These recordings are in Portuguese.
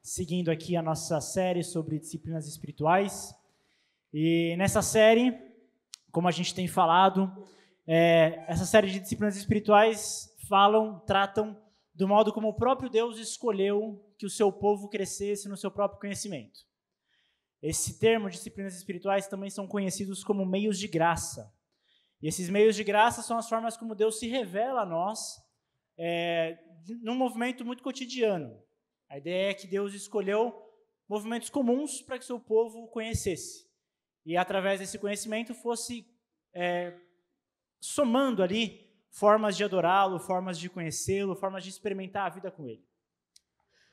seguindo aqui a nossa série sobre disciplinas espirituais. E nessa série, como a gente tem falado, essa série de disciplinas espirituais tratam do modo como o próprio Deus escolheu que o seu povo crescesse no seu próprio conhecimento. Esse termo, disciplinas espirituais, também são conhecidos como meios de graça. E esses meios de graça são as formas como Deus se revela a nós, num movimento muito cotidiano. A ideia é que Deus escolheu movimentos comuns para que o seu povo conhecesse. E através desse conhecimento fosse somando ali formas de adorá-lo, formas de conhecê-lo, formas de experimentar a vida com ele.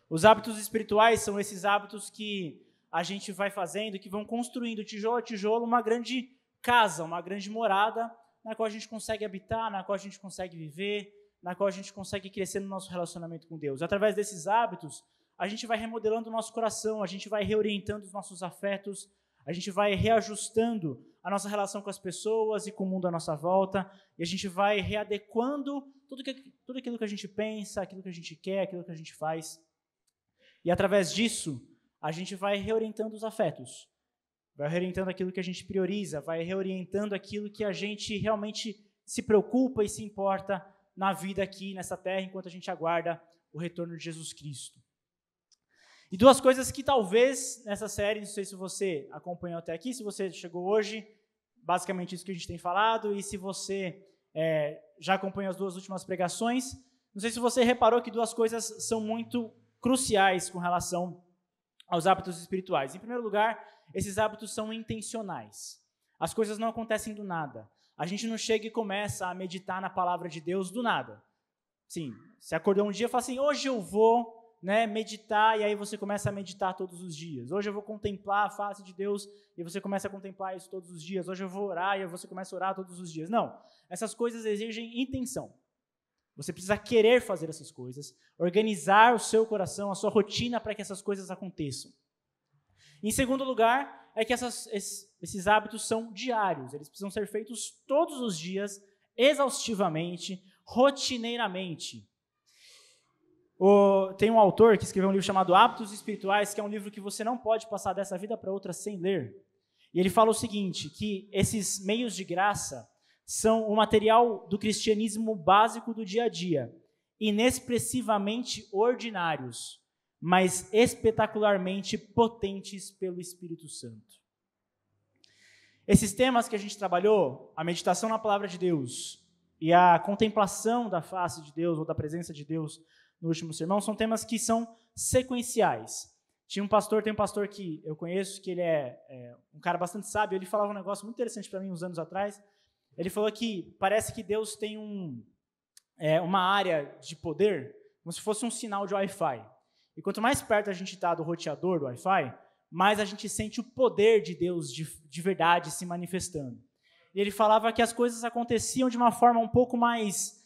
Os hábitos espirituais são esses hábitos que a gente vai fazendo, que vão construindo tijolo a tijolo uma grande casa, uma grande morada, na qual a gente consegue habitar, na qual a gente consegue viver, na qual a gente consegue crescer no nosso relacionamento com Deus. Através desses hábitos, a gente vai remodelando o nosso coração, a gente vai reorientando os nossos afetos, a gente vai reajustando a nossa relação com as pessoas e com o mundo à nossa volta, e a gente vai readequando tudo aquilo que a gente pensa, aquilo que a gente quer, aquilo que a gente faz. E através disso, a gente vai reorientando os afetos, vai reorientando aquilo que a gente prioriza, vai reorientando aquilo que a gente realmente se preocupa e se importa na vida aqui, nessa terra, enquanto a gente aguarda o retorno de Jesus Cristo. E duas coisas que talvez nessa série, não sei se você acompanhou até aqui, se você chegou hoje, basicamente isso que a gente tem falado, e se você já acompanhou as duas últimas pregações, não sei se você reparou que duas coisas são muito cruciais com relação aos hábitos espirituais. Em primeiro lugar, esses hábitos são intencionais. As coisas não acontecem do nada. A gente não chega e começa a meditar na palavra de Deus do nada. Sim, você acordou um dia e fala assim, hoje eu vou meditar, e aí você começa a meditar todos os dias. Hoje eu vou contemplar a face de Deus, e você começa a contemplar isso todos os dias. Hoje eu vou orar, e você começa a orar todos os dias. Não, essas coisas exigem intenção. Você precisa querer fazer essas coisas, organizar o seu coração, a sua rotina para que essas coisas aconteçam. Em segundo lugar, é que esses hábitos são diários, eles precisam ser feitos todos os dias, exaustivamente, rotineiramente. Tem um autor que escreveu um livro chamado Hábitos Espirituais, que é um livro que você não pode passar dessa vida para outra sem ler. E ele fala o seguinte, que esses meios de graça são o material do cristianismo básico do dia a dia, inexpressivamente ordinários, mas espetacularmente potentes pelo Espírito Santo. Esses temas que a gente trabalhou, a meditação na palavra de Deus e a contemplação da face de Deus ou da presença de Deus no último sermão, são temas que são sequenciais. Tem um pastor que eu conheço, que ele é um cara bastante sábio, ele falava um negócio muito interessante para mim uns anos atrás. Ele falou que parece que Deus tem uma área de poder, como se fosse um sinal de Wi-Fi. E quanto mais perto a gente está do roteador do Wi-Fi, mais a gente sente o poder de Deus de verdade se manifestando. E ele falava que as coisas aconteciam de uma forma um pouco mais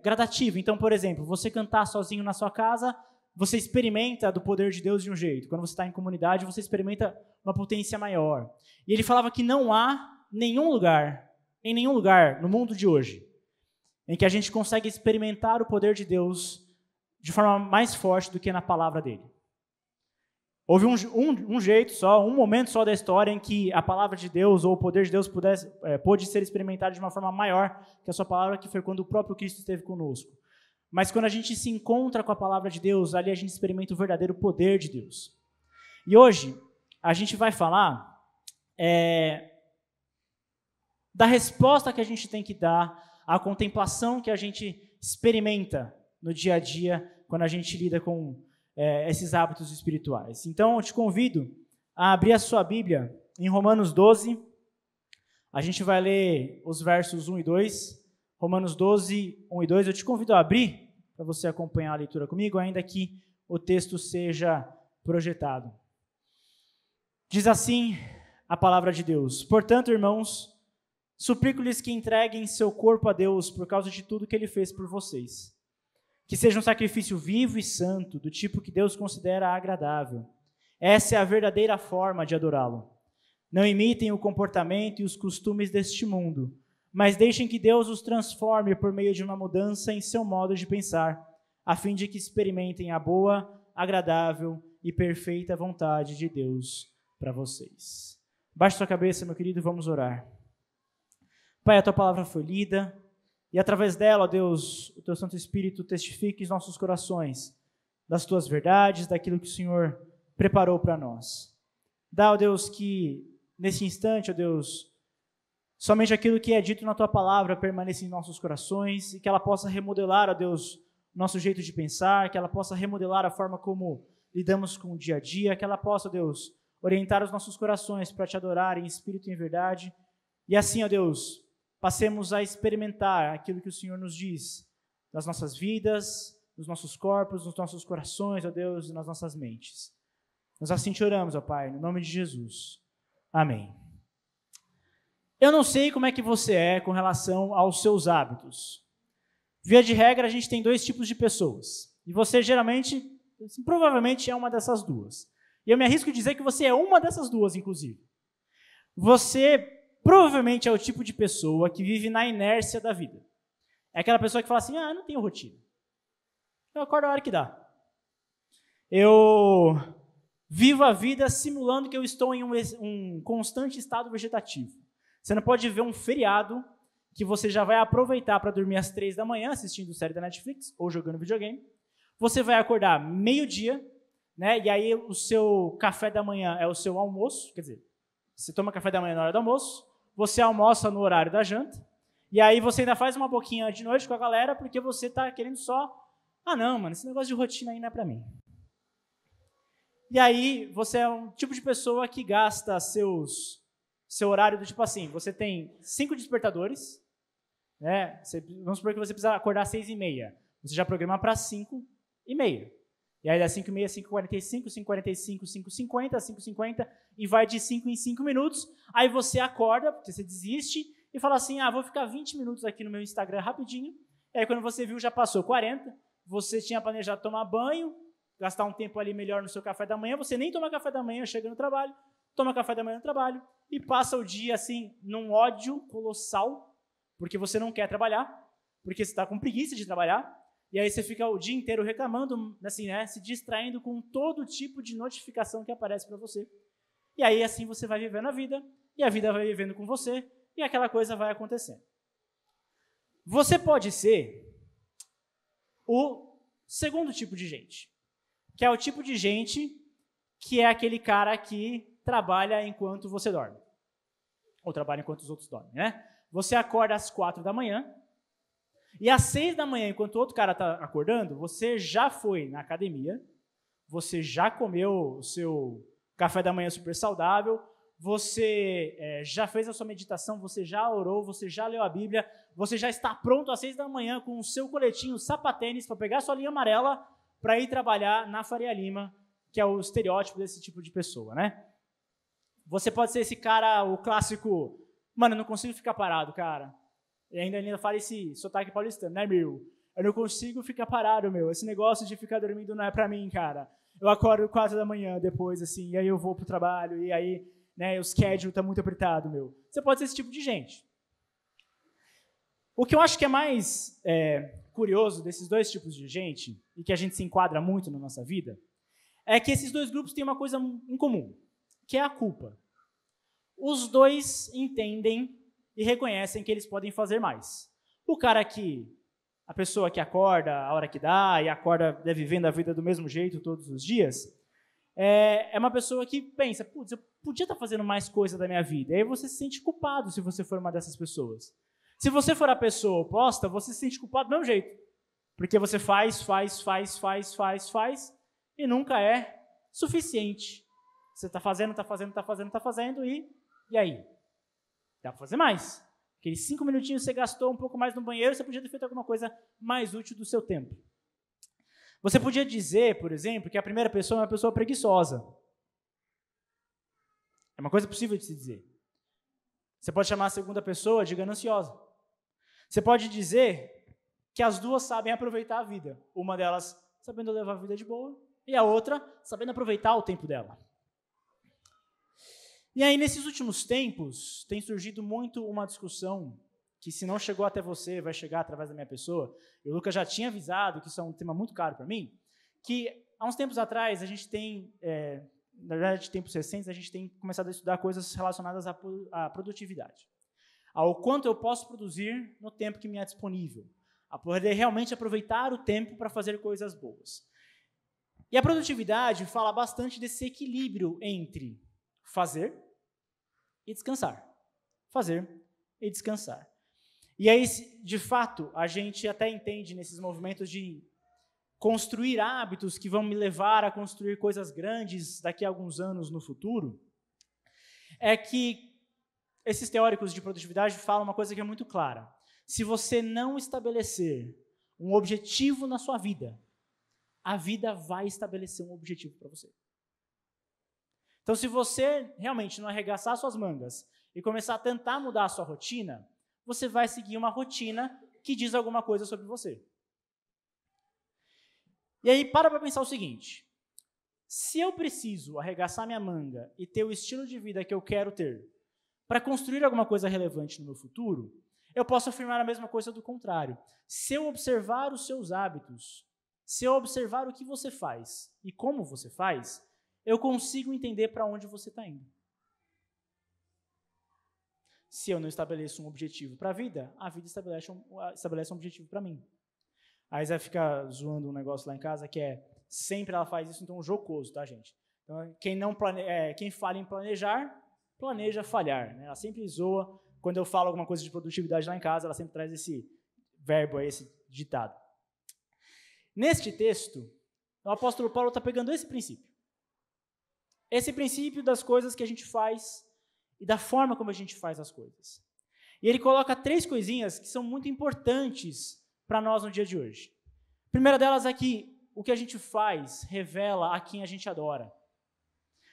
gradativa. Então, por exemplo, você cantar sozinho na sua casa, você experimenta do poder de Deus de um jeito. Quando você está em comunidade, você experimenta uma potência maior. E ele falava que não há em nenhum lugar no mundo de hoje em que a gente consegue experimentar o poder de Deus de forma mais forte do que na palavra dele. Houve um jeito só, um momento só da história em que a palavra de Deus ou o poder de Deus pôde ser experimentado de uma forma maior que a sua palavra, que foi quando o próprio Cristo esteve conosco. Mas quando a gente se encontra com a palavra de Deus, ali a gente experimenta o verdadeiro poder de Deus. E hoje a gente vai falar da resposta que a gente tem que dar à contemplação que a gente experimenta no dia a dia quando a gente lida com esses hábitos espirituais. Então, eu te convido a abrir a sua Bíblia em Romanos 12. A gente vai ler os versos 1 e 2. Romanos 12, 1 e 2. Eu te convido a abrir para você acompanhar a leitura comigo, ainda que o texto seja projetado. Diz assim a palavra de Deus: Portanto, irmãos, suplico-lhes que entreguem seu corpo a Deus por causa de tudo que Ele fez por vocês. Que seja um sacrifício vivo e santo, do tipo que Deus considera agradável. Essa é a verdadeira forma de adorá-lo. Não imitem o comportamento e os costumes deste mundo, mas deixem que Deus os transforme por meio de uma mudança em seu modo de pensar, a fim de que experimentem a boa, agradável e perfeita vontade de Deus para vocês. Baixe sua cabeça, meu querido, e vamos orar. Pai, a tua palavra foi lida e através dela, ó Deus, o teu Santo Espírito testifique em nossos corações das tuas verdades, daquilo que o Senhor preparou para nós. Dá, ó Deus, que nesse instante, ó Deus, somente aquilo que é dito na tua palavra permaneça em nossos corações e que ela possa remodelar, ó Deus, nosso jeito de pensar, que ela possa remodelar a forma como lidamos com o dia a dia, que ela possa, ó Deus, orientar os nossos corações para te adorar em espírito e em verdade. E assim, ó Deus, passemos a experimentar aquilo que o Senhor nos diz nas nossas vidas, nos nossos corpos, nos nossos corações, ó Deus, e nas nossas mentes. Nós assim te oramos, ó Pai, no nome de Jesus. Amém. Eu não sei como é que você é com relação aos seus hábitos. Via de regra, a gente tem dois tipos de pessoas. E você, geralmente, provavelmente é uma dessas duas. E eu me arrisco a dizer que você é uma dessas duas, inclusive. Você provavelmente é o tipo de pessoa que vive na inércia da vida. É aquela pessoa que fala assim, eu não tenho rotina. Eu acordo a hora que dá. Eu vivo a vida simulando que eu estou em um constante estado vegetativo. Você não pode ver um feriado que você já vai aproveitar para dormir às 3 da manhã, assistindo série da Netflix ou jogando videogame. Você vai acordar meio-dia, né? E aí o seu café da manhã é o seu almoço, quer dizer, você toma café da manhã na hora do almoço, você almoça no horário da janta, e aí você ainda faz uma boquinha de noite com a galera porque você está querendo só, não, mano, esse negócio de rotina aí não é para mim. E aí você é um tipo de pessoa que gasta seu horário do tipo assim, você tem 5 despertadores, né? Vamos supor que você precisa acordar às 6h30. Você já programa para 5h30. E aí dá 5h30, 5h45, 5h45, 5h50, 5h50, e vai de 5 em 5 minutos. Aí você acorda, porque você desiste, e fala assim, vou ficar 20 minutos aqui no meu Instagram rapidinho. E aí quando você viu, já passou 40. Você tinha planejado tomar banho, gastar um tempo ali melhor no seu café da manhã. Você nem toma café da manhã, chega no trabalho, toma café da manhã no trabalho, e passa o dia assim, num ódio colossal, porque você não quer trabalhar, porque você está com preguiça de trabalhar. E aí você fica o dia inteiro reclamando, assim, né, se distraindo com todo tipo de notificação que aparece para você. E aí assim você vai vivendo a vida, e a vida vai vivendo com você, e aquela coisa vai acontecendo. Você pode ser o segundo tipo de gente, que é o tipo de gente que é aquele cara que trabalha enquanto você dorme. Ou trabalha enquanto os outros dormem, né? Você acorda às 4 da manhã, e às 6 da manhã, enquanto o outro cara está acordando, você já foi na academia, você já comeu o seu café da manhã super saudável, você já fez a sua meditação, você já orou, você já leu a Bíblia, você já está pronto às 6 da manhã com o seu coletinho sapatênis para pegar a sua linha amarela para ir trabalhar na Faria Lima, que é o estereótipo desse tipo de pessoa, né? Você pode ser esse cara, o clássico, mano, eu não consigo ficar parado, cara. E ainda fala esse sotaque paulistano, né, meu? Eu não consigo ficar parado, meu. Esse negócio de ficar dormindo não é pra mim, cara. Eu acordo 4 da manhã depois, assim, e aí eu vou pro trabalho, e aí, né, o schedule tá muito apertado, meu. Você pode ser esse tipo de gente. O que eu acho que é mais curioso desses dois tipos de gente, e que a gente se enquadra muito na nossa vida, é que esses dois grupos têm uma coisa em comum, que é a culpa. Os dois entendem e reconhecem que eles podem fazer mais. O cara a pessoa que acorda a hora que dá e acorda vivendo a vida do mesmo jeito todos os dias, é uma pessoa que pensa, putz, eu podia estar fazendo mais coisa da minha vida. E aí você se sente culpado se você for uma dessas pessoas. Se você for a pessoa oposta, você se sente culpado do mesmo jeito. Porque você faz, e nunca é suficiente. Você está fazendo, e aí? Dá para fazer mais. Aqueles 5 minutinhos que você gastou um pouco mais no banheiro, você podia ter feito alguma coisa mais útil do seu tempo. Você podia dizer, por exemplo, que a primeira pessoa é uma pessoa preguiçosa. É uma coisa possível de se dizer. Você pode chamar a segunda pessoa de gananciosa. Você pode dizer que as duas sabem aproveitar a vida. Uma delas sabendo levar a vida de boa, e a outra sabendo aproveitar o tempo dela. E aí, nesses últimos tempos, tem surgido muito uma discussão que, se não chegou até você, vai chegar através da minha pessoa. E o Lucas já tinha avisado que isso é um tema muito caro para mim, que há uns tempos atrás, a gente tem, na verdade, tempos recentes, a gente tem começado a estudar coisas relacionadas à produtividade. Ao quanto eu posso produzir no tempo que me é disponível. A poder realmente aproveitar o tempo para fazer coisas boas. E a produtividade fala bastante desse equilíbrio entre fazer e descansar. Fazer e descansar. E aí, de fato, a gente até entende nesses movimentos de construir hábitos que vão me levar a construir coisas grandes daqui a alguns anos no futuro, é que esses teóricos de produtividade falam uma coisa que é muito clara. Se você não estabelecer um objetivo na sua vida, a vida vai estabelecer um objetivo para você. Então, se você realmente não arregaçar suas mangas e começar a tentar mudar a sua rotina, você vai seguir uma rotina que diz alguma coisa sobre você. E aí, para pensar o seguinte, se eu preciso arregaçar minha manga e ter o estilo de vida que eu quero ter para construir alguma coisa relevante no meu futuro, eu posso afirmar a mesma coisa do contrário. Se eu observar os seus hábitos, se eu observar o que você faz e como você faz, eu consigo entender para onde você está indo. Se eu não estabeleço um objetivo para a vida estabelece um objetivo para mim. Aí você fica zoando um negócio lá em casa que é, sempre ela faz isso, então jocoso, tá, gente? Então, quem fala em planejar, planeja falhar, né? Ela sempre zoa, quando eu falo alguma coisa de produtividade lá em casa, ela sempre traz esse verbo aí, esse ditado. Neste texto, o apóstolo Paulo está pegando esse princípio. Esse princípio das coisas que a gente faz e da forma como a gente faz as coisas. E ele coloca 3 coisinhas que são muito importantes para nós no dia de hoje. A primeira delas é que o que a gente faz revela a quem a gente adora.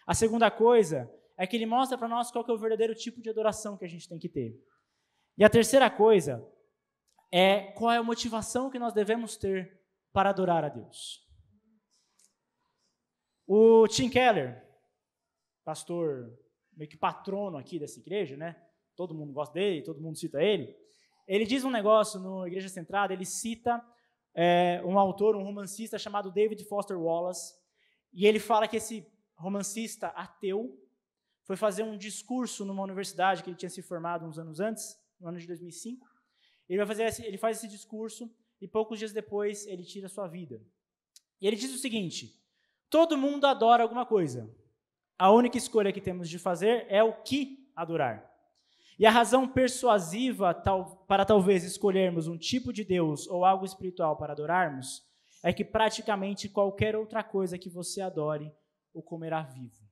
A segunda coisa é que ele mostra para nós qual que é o verdadeiro tipo de adoração que a gente tem que ter. E a terceira coisa é qual é a motivação que nós devemos ter para adorar a Deus. O Tim Keller, pastor meio que patrono aqui dessa igreja, né? Todo mundo gosta dele, todo mundo cita ele. Ele diz um negócio no Igreja Centrada, ele cita um autor, um romancista chamado David Foster Wallace, e ele fala que esse romancista ateu foi fazer um discurso numa universidade que ele tinha se formado uns anos antes, no ano de 2005. Ele faz esse discurso e poucos dias depois ele tira a sua vida. E ele diz o seguinte: todo mundo adora alguma coisa. A única escolha que temos de fazer é o que adorar. E a razão persuasiva para talvez escolhermos um tipo de Deus ou algo espiritual para adorarmos é que praticamente qualquer outra coisa que você adore o comerá vivo.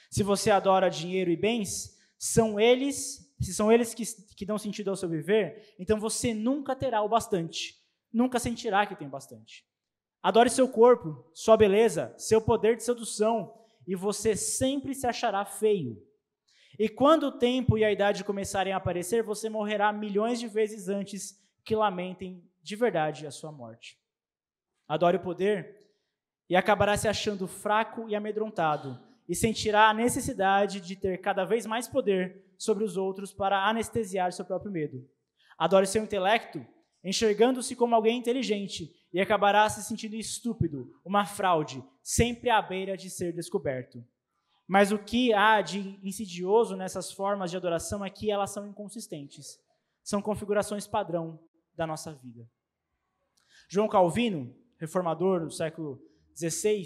Se você adora dinheiro e bens, se são eles que dão sentido ao seu viver, então você nunca terá o bastante, nunca sentirá que tem bastante. Adore seu corpo, sua beleza, seu poder de sedução, e você sempre se achará feio. E quando o tempo e a idade começarem a aparecer, você morrerá milhões de vezes antes que lamentem de verdade a sua morte. Adore o poder e acabará se achando fraco e amedrontado, e sentirá a necessidade de ter cada vez mais poder sobre os outros para anestesiar seu próprio medo. Adore seu intelecto, enxergando-se como alguém inteligente, e acabará se sentindo estúpido, uma fraude, sempre à beira de ser descoberto. Mas o que há de insidioso nessas formas de adoração é que elas são inconsistentes. São configurações padrão da nossa vida. João Calvino, reformador do século XVI,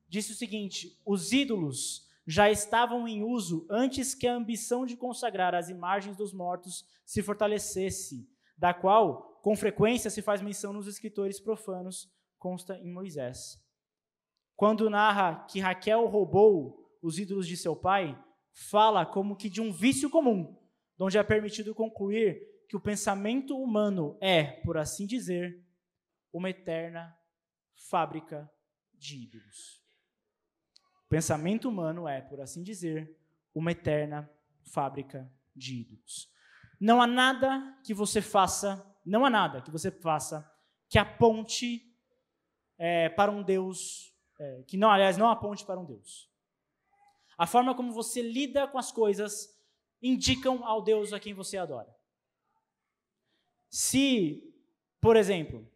disse o seguinte: os ídolos já estavam em uso antes que a ambição de consagrar as imagens dos mortos se fortalecesse, da qual, com frequência, se faz menção nos escritores profanos, consta em Moisés. Quando narra que Raquel roubou os ídolos de seu pai, fala como que de um vício comum, onde é permitido concluir que o pensamento humano é, por assim dizer, uma eterna fábrica de ídolos. O pensamento humano é, por assim dizer, uma eterna fábrica de ídolos. Não há nada que você faça que aponte para um Deus, não aponte para um Deus. A forma como você lida com as coisas indicam ao Deus a quem você adora. Se, por exemplo,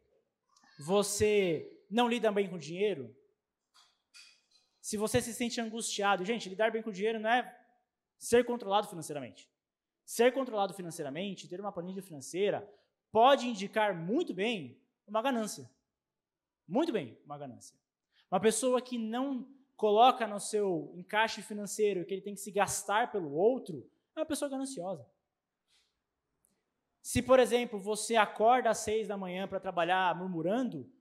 você não lida bem com dinheiro, se você se sente angustiado, gente, lidar bem com o dinheiro não é ser controlado financeiramente. Ser controlado financeiramente, ter uma planilha financeira, pode indicar muito bem uma ganância. Muito bem, uma ganância. Uma pessoa que não coloca no seu encaixe financeiro que ele tem que se gastar pelo outro, é uma pessoa gananciosa. Se, por exemplo, você acorda às 6 da manhã para trabalhar murmurando,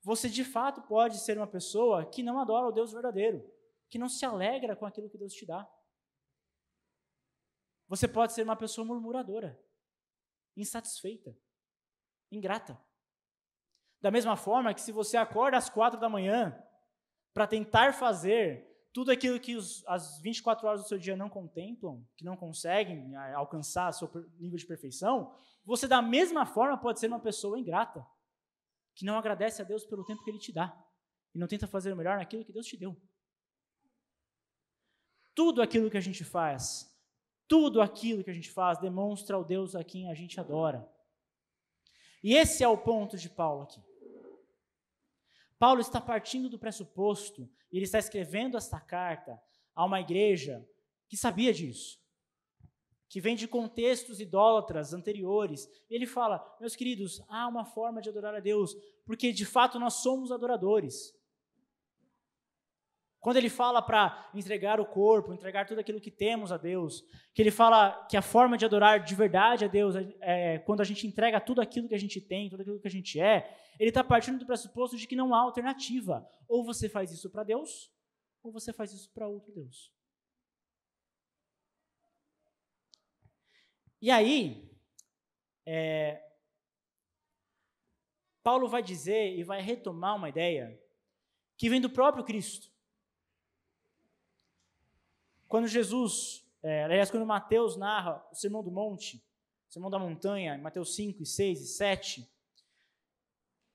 você de fato pode ser uma pessoa que não adora o Deus verdadeiro, que não se alegra com aquilo que Deus te dá. Você pode ser uma pessoa murmuradora, insatisfeita, ingrata. Da mesma forma que se você acorda às 4 da manhã para tentar fazer tudo aquilo que as 24 horas do seu dia não contemplam, que não conseguem alcançar seu nível de perfeição, você da mesma forma pode ser uma pessoa ingrata, que não agradece a Deus pelo tempo que Ele te dá e não tenta fazer o melhor naquilo que Deus te deu. Tudo aquilo que a gente faz demonstra o Deus a quem a gente adora. E esse é o ponto de Paulo aqui. Paulo está partindo do pressuposto, e ele está escrevendo esta carta a uma igreja que sabia disso, que vem de contextos idólatras anteriores. Ele fala, meus queridos, há uma forma de adorar a Deus, porque de fato nós somos adoradores. Quando ele fala para entregar o corpo, entregar tudo aquilo que temos a Deus, que ele fala que a forma de adorar de verdade a Deus é quando a gente entrega tudo aquilo que a gente tem, tudo aquilo que a gente é, ele está partindo do pressuposto de que não há alternativa. Ou você faz isso para Deus, ou você faz isso para outro Deus. E aí, Paulo vai dizer e vai retomar uma ideia que vem do próprio Cristo. Quando quando Mateus narra o Sermão do Monte, o Sermão da Montanha, em Mateus 5, 6 e 7,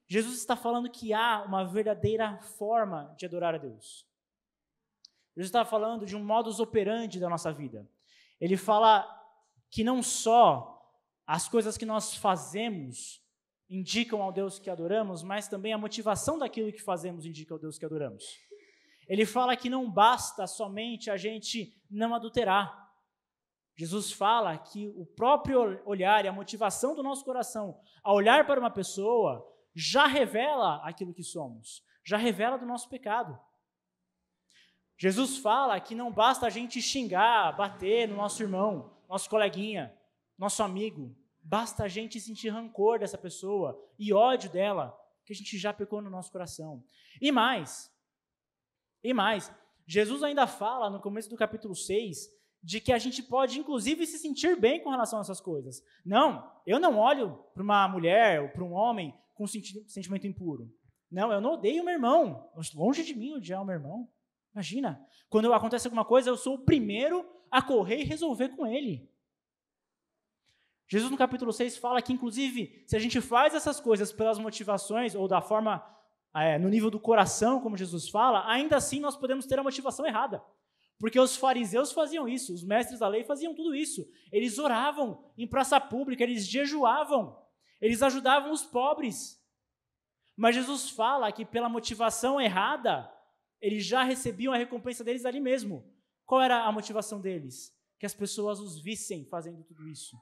Jesus está falando que há uma verdadeira forma de adorar a Deus. Jesus está falando de um modus operandi da nossa vida. Ele fala que não só as coisas que nós fazemos indicam ao Deus que adoramos, mas também a motivação daquilo que fazemos indica ao Deus que adoramos. Ele fala que não basta somente a gente não adulterar. Jesus fala que o próprio olhar e a motivação do nosso coração ao olhar para uma pessoa já revela aquilo que somos, já revela do nosso pecado. Jesus fala que não basta a gente xingar, bater no nosso irmão, nosso coleguinha, nosso amigo. Basta a gente sentir rancor dessa pessoa e ódio dela, que a gente já pecou no nosso coração. E mais, Jesus ainda fala no começo do capítulo 6 de que a gente pode inclusive se sentir bem com relação a essas coisas. Não, eu não olho para uma mulher ou para um homem com sentimento impuro. Não, eu não odeio o meu irmão. Longe de mim odiar o meu irmão. Imagina, quando acontece alguma coisa, eu sou o primeiro a correr e resolver com ele. Jesus no capítulo 6 fala que inclusive se a gente faz essas coisas pelas motivações ou da forma no nível do coração, como Jesus fala, ainda assim nós podemos ter a motivação errada. Porque os fariseus faziam isso, os mestres da lei faziam tudo isso. Eles oravam em praça pública, eles jejuavam, eles ajudavam os pobres. Mas Jesus fala que pela motivação errada, eles já recebiam a recompensa deles ali mesmo. Qual era a motivação deles? Que as pessoas os vissem fazendo tudo isso.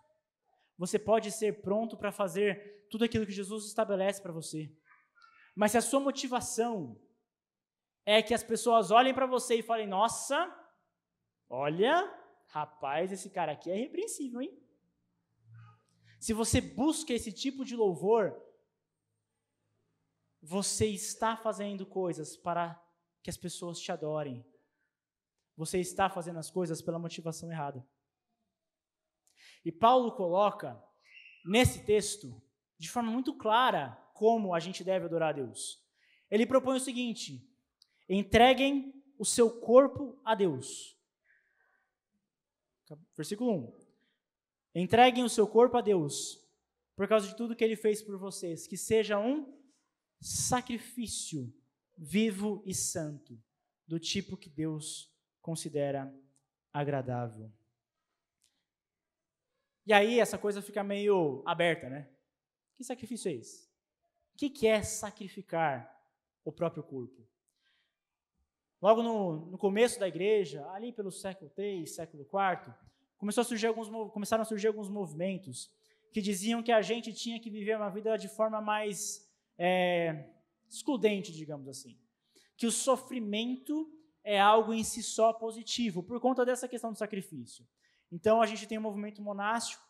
Você pode ser pronto para fazer tudo aquilo que Jesus estabelece para você. Mas se a sua motivação é que as pessoas olhem para você e falem, nossa, olha, rapaz, esse cara aqui é irrepreensível, hein? Se você busca esse tipo de louvor, você está fazendo coisas para que as pessoas te adorem. Você está fazendo as coisas pela motivação errada. E Paulo coloca nesse texto, de forma muito clara, como a gente deve adorar a Deus. Ele propõe o seguinte: entreguem o seu corpo a Deus. Versículo 1. Entreguem o seu corpo a Deus, por causa de tudo que Ele fez por vocês, que seja um sacrifício vivo e santo, do tipo que Deus considera agradável. E aí essa coisa fica meio aberta, né? Que sacrifício é esse? O que é sacrificar o próprio corpo? logo no começo da igreja, ali pelo século III, século IV, começaram a surgir alguns movimentos que diziam que a gente tinha que viver uma vida de forma mais excludente, digamos assim. Que o sofrimento é algo em si só positivo, por conta dessa questão do sacrifício. Então, a gente tem um movimento monástico,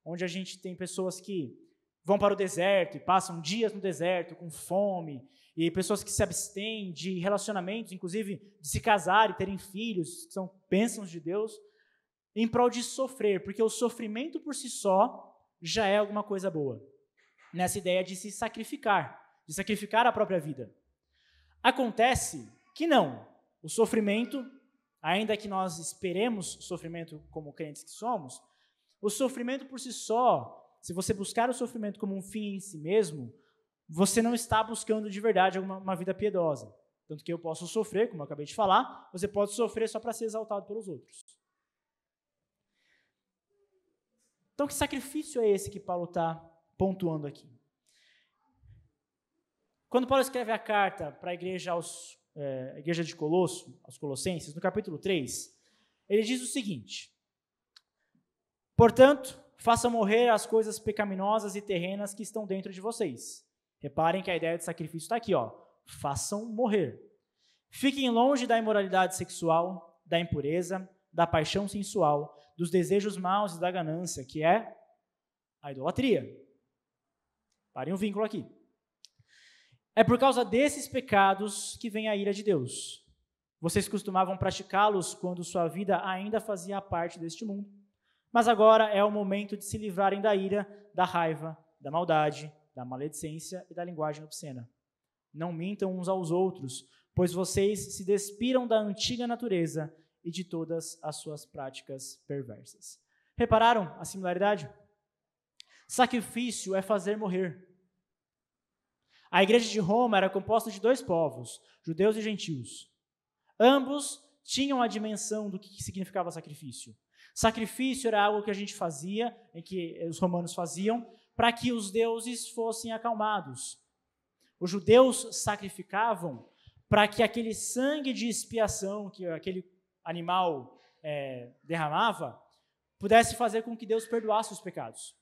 onde a gente tem pessoas que vão para o deserto e passam dias no deserto com fome, e pessoas que se abstêm de relacionamentos, inclusive de se casar e terem filhos, que são bênçãos de Deus, em prol de sofrer, porque o sofrimento por si só já é alguma coisa boa. Nessa ideia de se sacrificar a própria vida. Acontece que não. O sofrimento, ainda que nós esperemos sofrimento como crentes que somos, o sofrimento por si só, se você buscar o sofrimento como um fim em si mesmo, você não está buscando de verdade uma vida piedosa. Tanto que eu posso sofrer, como eu acabei de falar, você pode sofrer só para ser exaltado pelos outros. Então, que sacrifício é esse que Paulo está pontuando aqui? Quando Paulo escreve a carta para a igreja de Colosso, aos Colossenses, no capítulo 3, ele diz o seguinte: portanto, façam morrer as coisas pecaminosas e terrenas que estão dentro de vocês. Reparem que a ideia de sacrifício está aqui, façam morrer. Fiquem longe da imoralidade sexual, da impureza, da paixão sensual, dos desejos maus e da ganância, que é a idolatria. Parem um vínculo aqui. É por causa desses pecados que vem a ira de Deus. Vocês costumavam praticá-los quando sua vida ainda fazia parte deste mundo. Mas agora é o momento de se livrarem da ira, da raiva, da maldade, da maledicência e da linguagem obscena. Não mintam uns aos outros, pois vocês se despiram da antiga natureza e de todas as suas práticas perversas. Repararam a similaridade? Sacrifício é fazer morrer. A igreja de Roma era composta de dois povos, judeus e gentios. Ambos tinham a dimensão do que significava sacrifício. Sacrifício era algo que a gente fazia, em que os romanos faziam, para que os deuses fossem acalmados. Os judeus sacrificavam para que aquele sangue de expiação que aquele animal derramava pudesse fazer com que Deus perdoasse os pecados.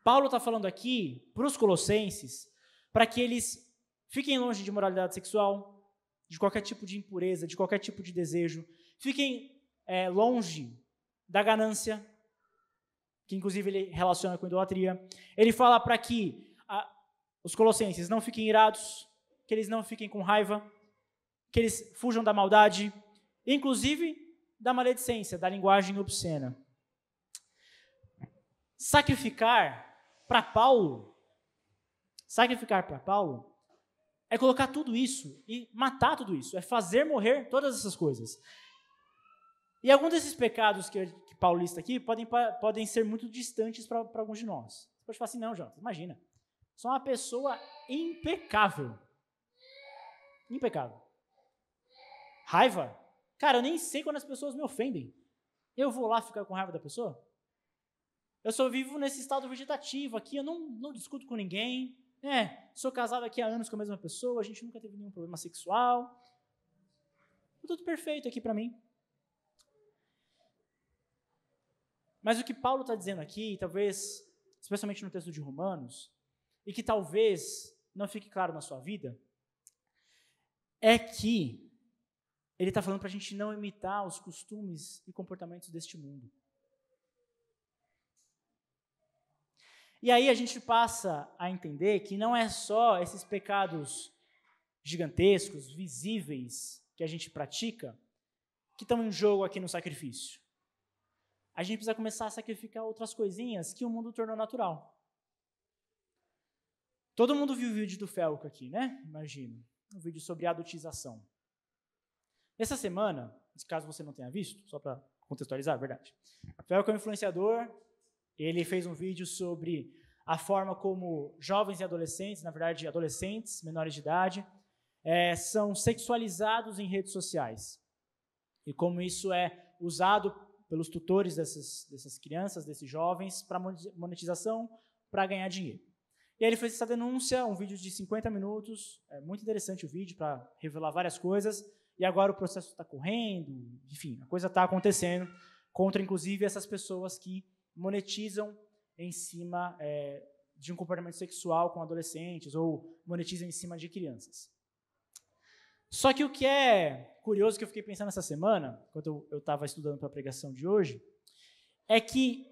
Paulo está falando aqui para os colossenses para que eles fiquem longe de moralidade sexual, de qualquer tipo de impureza, de qualquer tipo de desejo, fiquem longe da ganância, que inclusive ele relaciona com idolatria. Ele fala para que os colossenses não fiquem irados, que eles não fiquem com raiva, que eles fujam da maldade, inclusive da maledicência, da linguagem obscena. Sacrificar para Paulo é colocar tudo isso e matar tudo isso, é fazer morrer todas essas coisas. E alguns desses pecados que Paulo lista aqui podem ser muito distantes para alguns de nós. Você pode falar assim, não, Jonas, imagina, sou uma pessoa impecável. Impecável. Raiva? Cara, eu nem sei quando as pessoas me ofendem. Eu vou lá ficar com raiva da pessoa? Eu só vivo nesse estado vegetativo aqui, eu não discuto com ninguém. Sou casado aqui há anos com a mesma pessoa, a gente nunca teve nenhum problema sexual. Tudo perfeito aqui para mim. Mas o que Paulo está dizendo aqui, talvez, especialmente no texto de Romanos, e que talvez não fique claro na sua vida, é que ele está falando para a gente não imitar os costumes e comportamentos deste mundo. E aí a gente passa a entender que não é só esses pecados gigantescos, visíveis, que a gente pratica, que estão em jogo aqui no sacrifício. A gente precisa começar a sacrificar outras coisinhas que o mundo tornou natural. Todo mundo viu o vídeo do Felco aqui, né? Imagino. Um vídeo sobre adultização. Essa semana, caso você não tenha visto, só para contextualizar, é verdade. O Felco é um influenciador. Ele fez um vídeo sobre a forma como jovens e adolescentes, na verdade adolescentes, menores de idade, são sexualizados em redes sociais. E como isso é usado pelos tutores dessas crianças, desses jovens, para monetização, para ganhar dinheiro. E aí ele fez essa denúncia, um vídeo de 50 minutos, é muito interessante o vídeo para revelar várias coisas, e agora o processo está correndo, enfim, a coisa está acontecendo, contra inclusive essas pessoas que monetizam em cima de um comportamento sexual com adolescentes, ou monetizam em cima de crianças. Só que o que é curioso, que eu fiquei pensando essa semana, quando eu estava estudando para a pregação de hoje, é que,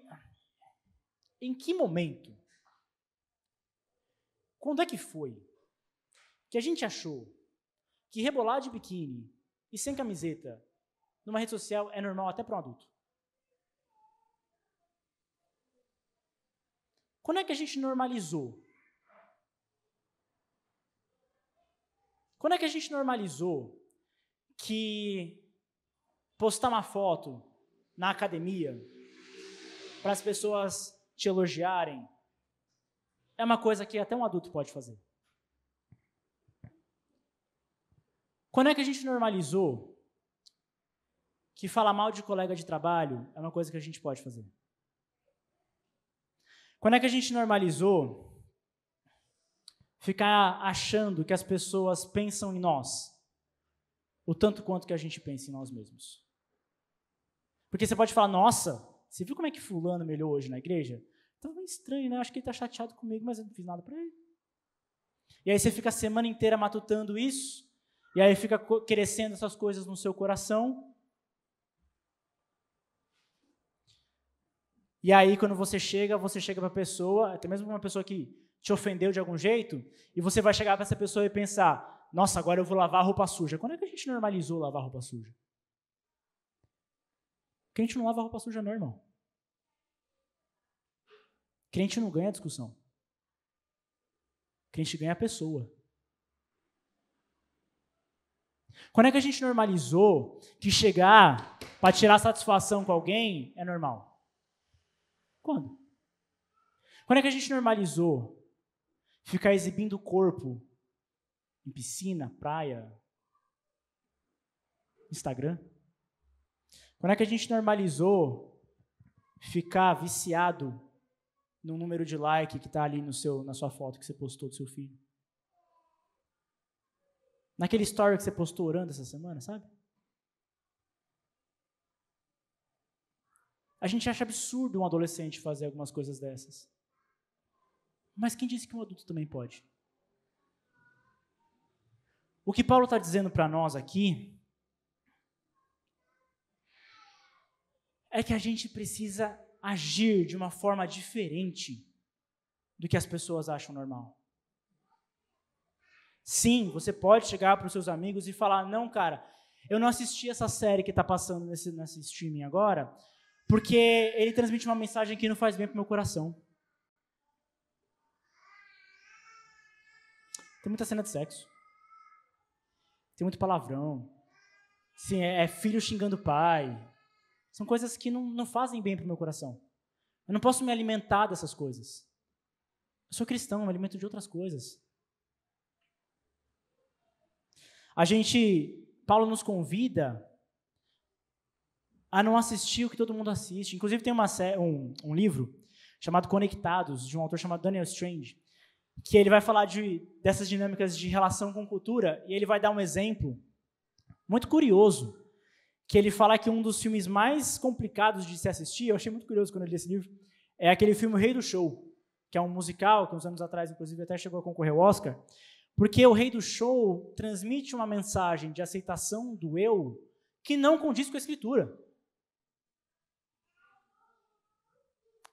em que momento, quando é que foi que a gente achou que rebolar de biquíni e sem camiseta numa rede social é normal até para um adulto? Quando é que a gente normalizou? Quando é que a gente normalizou que postar uma foto na academia para as pessoas te elogiarem é uma coisa que até um adulto pode fazer? Quando é que a gente normalizou que falar mal de colega de trabalho é uma coisa que a gente pode fazer? Quando é que a gente normalizou ficar achando que as pessoas pensam em nós o tanto quanto que a gente pensa em nós mesmos? Porque você pode falar, nossa, você viu como é que fulano me olhou hoje na igreja? Então é estranho, né? Acho que ele está chateado comigo, mas eu não fiz nada para ele. E aí você fica a semana inteira matutando isso, e aí fica crescendo essas coisas no seu coração. E aí quando você chega para a pessoa, até mesmo uma pessoa que te ofendeu de algum jeito, e você vai chegar para essa pessoa e pensar, nossa, agora eu vou lavar a roupa suja. Quando é que a gente normalizou lavar a roupa suja? Crente não lava roupa suja não, irmão. Crente não ganha discussão. Crente ganha a pessoa. Quando é que a gente normalizou que chegar para tirar satisfação com alguém é normal? Quando? Quando é que a gente normalizou ficar exibindo o corpo em piscina, praia, Instagram? Quando é que a gente normalizou ficar viciado no número de like que está ali na sua foto que você postou do seu filho? Naquele story que você postou orando essa semana, sabe? A gente acha absurdo um adolescente fazer algumas coisas dessas. Mas quem disse que um adulto também pode? O que Paulo está dizendo para nós aqui é que a gente precisa agir de uma forma diferente do que as pessoas acham normal. Sim, você pode chegar para os seus amigos e falar, não, cara, eu não assisti essa série que está passando nesse streaming agora, porque ele transmite uma mensagem que não faz bem para o meu coração. Tem muita cena de sexo. Tem muito palavrão. Sim, é filho xingando o pai. São coisas que não fazem bem para o meu coração. Eu não posso me alimentar dessas coisas. Eu sou cristão, eu me alimento de outras coisas. Paulo nos convida a não assistir o que todo mundo assiste. Inclusive tem um livro chamado Conectados, de um autor chamado Daniel Strange, que ele vai falar dessas dinâmicas de relação com cultura, e ele vai dar um exemplo muito curioso, que ele fala que um dos filmes mais complicados de se assistir, eu achei muito curioso quando eu li esse livro, é aquele filme O Rei do Show, que é um musical, que uns anos atrás, inclusive, até chegou a concorrer ao Oscar, porque o Rei do Show transmite uma mensagem de aceitação do eu que não condiz com a Escritura.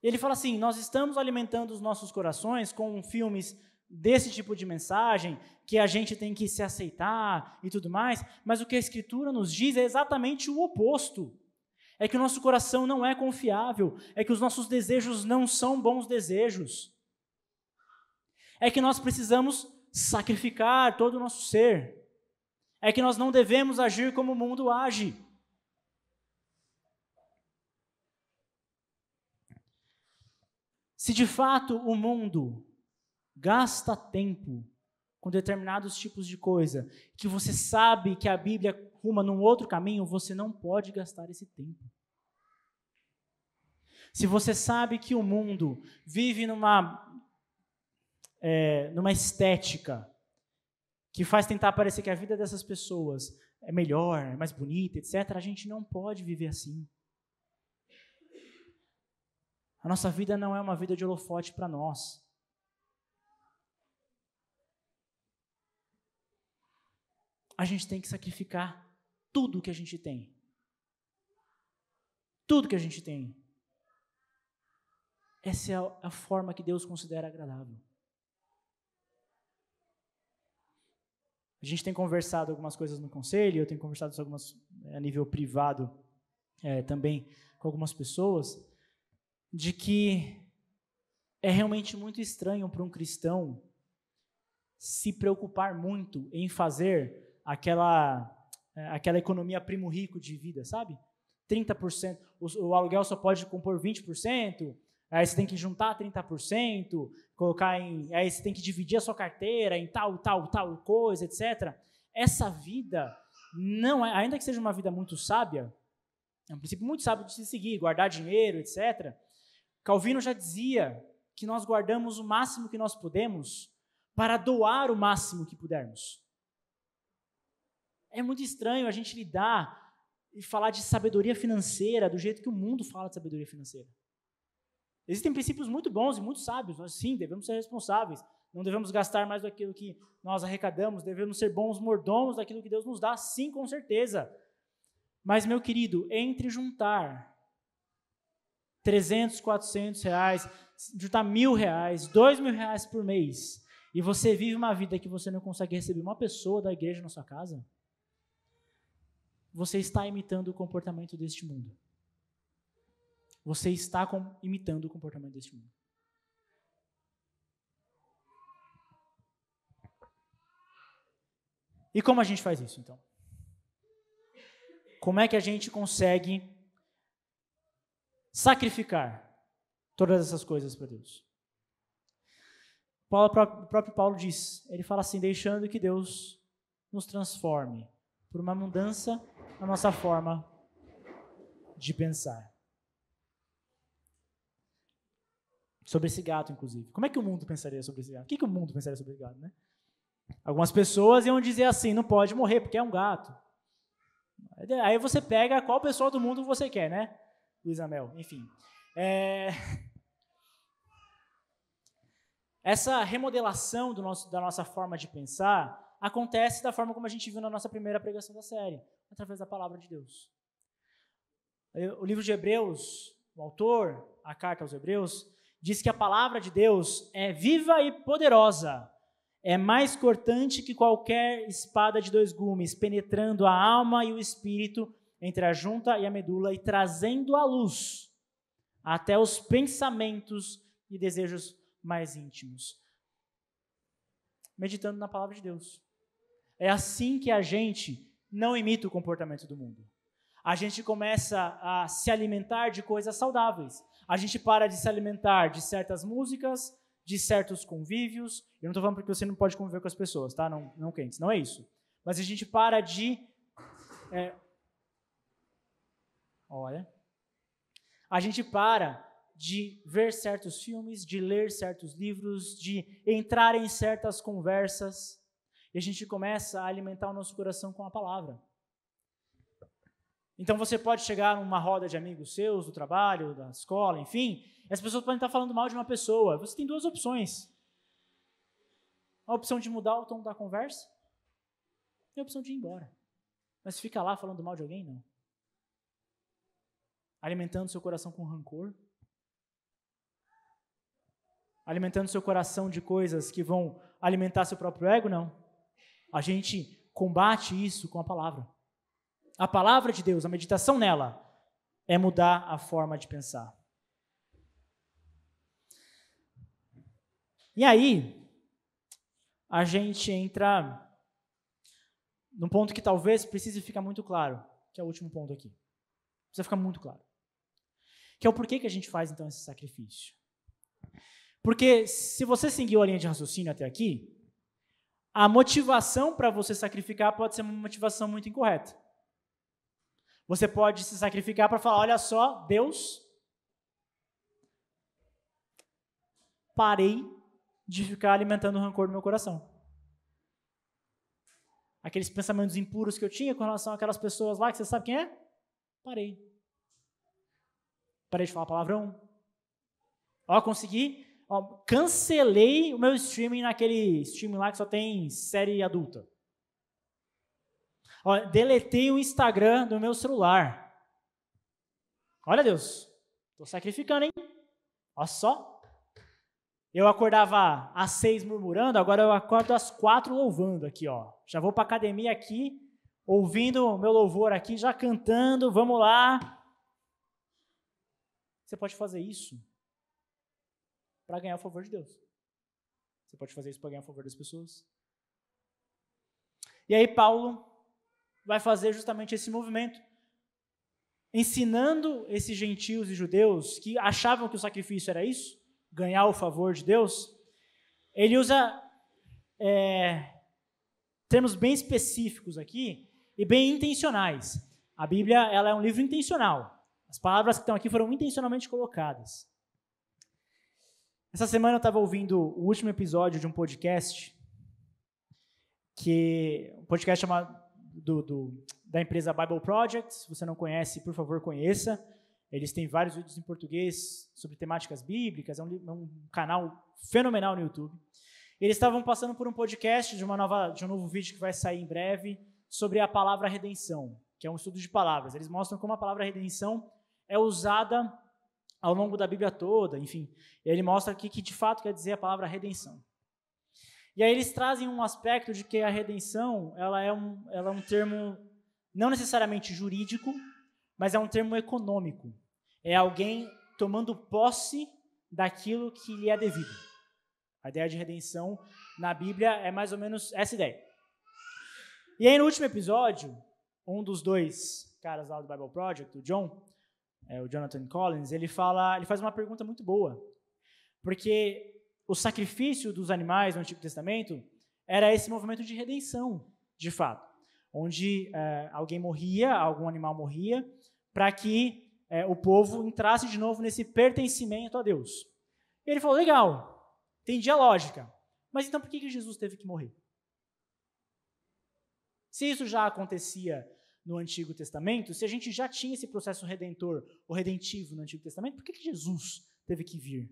Ele fala assim, nós estamos alimentando os nossos corações com filmes desse tipo de mensagem, que a gente tem que se aceitar e tudo mais, mas o que a Escritura nos diz é exatamente o oposto. É que o nosso coração não é confiável, é que os nossos desejos não são bons desejos. É que nós precisamos sacrificar todo o nosso ser. É que nós não devemos agir como o mundo age. Se de fato o mundo gasta tempo com determinados tipos de coisa, que você sabe que a Bíblia ruma num outro caminho, você não pode gastar esse tempo. Se você sabe que o mundo vive numa numa estética que faz tentar parecer que a vida dessas pessoas é melhor, é mais bonita, etc., a gente não pode viver assim. A nossa vida não é uma vida de holofote para nós. A gente tem que sacrificar tudo que a gente tem. Tudo que a gente tem. Essa é a forma que Deus considera agradável. A gente tem conversado algumas coisas no conselho, eu tenho conversado algumas a nível privado também com algumas pessoas, de que é realmente muito estranho para um cristão se preocupar muito em fazer aquela economia primo rico de vida, sabe? 30%, o aluguel só pode compor 20%, aí você tem que juntar 30%, aí você tem que dividir a sua carteira em tal coisa, etc. Essa vida, não é, ainda que seja uma vida muito sábia, é um princípio muito sábio de se seguir, guardar dinheiro, etc. Calvino já dizia que nós guardamos o máximo que nós podemos para doar o máximo que pudermos. É muito estranho a gente lidar e falar de sabedoria financeira do jeito que o mundo fala de sabedoria financeira. Existem princípios muito bons e muito sábios. Nós, sim, devemos ser responsáveis. Não devemos gastar mais daquilo que nós arrecadamos. Devemos ser bons mordomos daquilo que Deus nos dá, sim, com certeza. Mas, meu querido, entre juntar 300, 400 reais, juntar R$1.000, R$2.000 por mês, e você vive uma vida que você não consegue receber uma pessoa da igreja na sua casa, você está imitando o comportamento deste mundo. Você está imitando o comportamento deste mundo. E como a gente faz isso, então? Como é que a gente consegue sacrificar todas essas coisas para Deus? O próprio Paulo diz, ele fala assim, deixando que Deus nos transforme por uma mudança na nossa forma de pensar. Sobre esse gato, inclusive. Como é que o mundo pensaria sobre esse gato? O que o mundo pensaria sobre esse gato, né? Algumas pessoas iam dizer assim, não pode morrer porque é um gato. Aí você pega qual pessoa do mundo você quer, né? Luiz Amel, enfim. Essa remodelação da nossa forma de pensar acontece da forma como a gente viu na nossa primeira pregação da série, através da palavra de Deus. O livro de Hebreus, o autor, a carta aos Hebreus, diz que a palavra de Deus é viva e poderosa, é mais cortante que qualquer espada de 2 gumes, penetrando a alma e o espírito, entre a junta e a medula, e trazendo à luz até os pensamentos e desejos mais íntimos. Meditando na palavra de Deus. É assim que a gente não imita o comportamento do mundo. A gente começa a se alimentar de coisas saudáveis. A gente para de se alimentar de certas músicas, de certos convívios. Eu não estou falando porque você não pode conviver com as pessoas, tá? Não crentes, não é isso. Mas a gente para de... A gente para de ver certos filmes, de ler certos livros, de entrar em certas conversas. E a gente começa a alimentar o nosso coração com a palavra. Então você pode chegar numa roda de amigos seus, do trabalho, da escola, enfim, e as pessoas podem estar falando mal de uma pessoa. Você tem 2 opções. A opção de mudar o tom da conversa e a opção de ir embora. Mas fica lá falando mal de alguém? Não. Alimentando seu coração com rancor. Alimentando seu coração de coisas que vão alimentar seu próprio ego? Não. A gente combate isso com a palavra. A palavra de Deus, a meditação nela, é mudar a forma de pensar. E aí, a gente entra num ponto que talvez precise ficar muito claro, que é o último ponto aqui. Precisa ficar muito claro. Que é o porquê que a gente faz, então, esse sacrifício. Porque se você seguiu a linha de raciocínio até aqui, a motivação para você sacrificar pode ser uma motivação muito incorreta. Você pode se sacrificar para falar, olha só, Deus, parei de ficar alimentando o rancor no meu coração. Aqueles pensamentos impuros que eu tinha com relação àquelas pessoas lá, que você sabe quem é? Parei. Parei de falar palavrão. Consegui. Cancelei o meu streaming naquele streaming lá que só tem série adulta. Deletei o Instagram do meu celular. Olha Deus, estou sacrificando, hein? Olha só. Eu acordava às 6 murmurando, agora eu acordo às 4 louvando aqui, ó. Já vou para a academia aqui, ouvindo o meu louvor aqui, já cantando, vamos lá. Você pode fazer isso para ganhar o favor de Deus. Você pode fazer isso para ganhar o favor das pessoas. E aí Paulo vai fazer justamente esse movimento, ensinando esses gentios e judeus que achavam que o sacrifício era isso, ganhar o favor de Deus. Ele usa termos bem específicos aqui e bem intencionais. A Bíblia, ela é um livro intencional. As palavras que estão aqui foram intencionalmente colocadas. Essa semana eu estava ouvindo o último episódio de um podcast, um podcast chamado da empresa Bible Project. Se você não conhece, por favor, conheça. Eles têm vários vídeos em português sobre temáticas bíblicas, é um canal fenomenal no YouTube. Eles estavam passando por um podcast de um novo vídeo que vai sair em breve sobre a palavra redenção, que é um estudo de palavras. Eles mostram como a palavra redenção é usada ao longo da Bíblia toda, enfim. E ele mostra aqui que de fato quer dizer a palavra redenção. E aí eles trazem um aspecto de que a redenção ela é um termo não necessariamente jurídico, mas é um termo econômico. É alguém tomando posse daquilo que lhe é devido. A ideia de redenção na Bíblia é mais ou menos essa ideia. E aí no último episódio, um dos dois caras lá do Bible Project, o Jonathan Collins, ele faz uma pergunta muito boa. Porque o sacrifício dos animais no Antigo Testamento era esse movimento de redenção, de fato. Onde algum animal morria, para que o povo entrasse de novo nesse pertencimento a Deus. E ele falou, legal, entendi a lógica, mas então por que Jesus teve que morrer? Se isso já acontecia no Antigo Testamento, se a gente já tinha esse processo redentor ou redentivo no Antigo Testamento, por que Jesus teve que vir?